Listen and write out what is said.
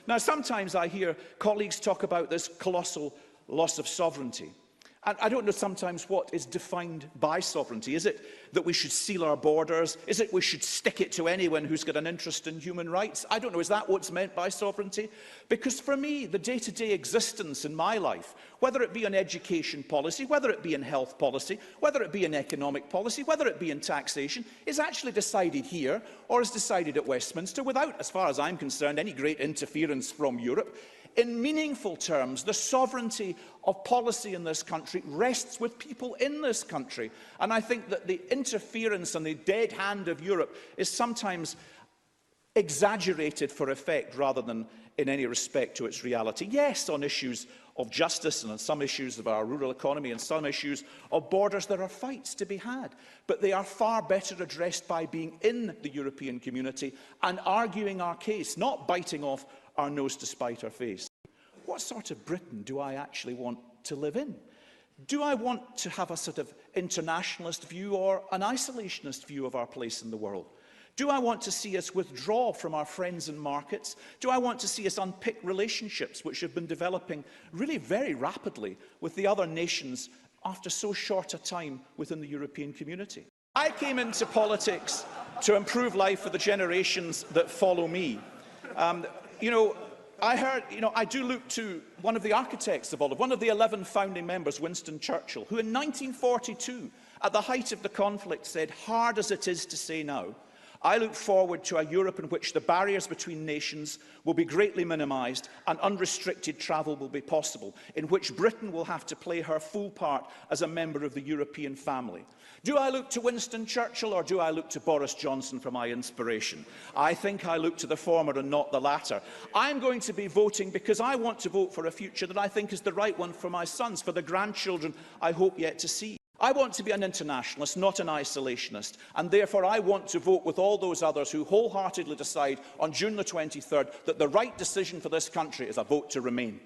Now, sometimes I hear colleagues talk about this colossal loss of sovereignty. And I don't know sometimes what is defined by sovereignty. Is it that we should seal our borders? Is it we should stick it to anyone who's got an interest in human rights? I don't know. Is that what's meant by sovereignty? Because for me, the day-to-day existence in my life, whether it be in education policy, whether it be in health policy, whether it be in economic policy, whether it be in taxation, is actually decided here or is decided at Westminster without, as far as I'm concerned, any great interference from Europe. In meaningful terms, the sovereignty of policy in this country rests with people in this country. And I think that the interference and the dead hand of Europe is sometimes exaggerated for effect rather than in any respect to its reality. Yes, on issues of justice and on some issues of our rural economy and some issues of borders, there are fights to be had. But they are far better addressed by being in the European community and arguing our case, not biting off our nose to spite our face. What sort of Britain do I actually want to live in? Do I want to have a sort of internationalist view or an isolationist view of our place in the world? Do I want to see us withdraw from our friends and markets? Do I want to see us unpick relationships which have been developing really very rapidly with the other nations after so short a time within the European community? I came into politics to improve life for the generations that follow me. I do look to one of the architects of all of, one of the 11 founding members, Winston Churchill, who in 1942, at the height of the conflict, said, "Hard as it is to say now, I look forward to a Europe in which the barriers between nations will be greatly minimised and unrestricted travel will be possible, in which Britain will have to play her full part as a member of the European family." Do I look to Winston Churchill or do I look to Boris Johnson for my inspiration? I think I look to the former and not the latter. I'm going to be voting because I want to vote for a future that I think is the right one for my sons, for the grandchildren I hope yet to see. I want to be an internationalist, not an isolationist, and therefore I want to vote with all those others who wholeheartedly decide on June the 23rd that the right decision for this country is a vote to remain.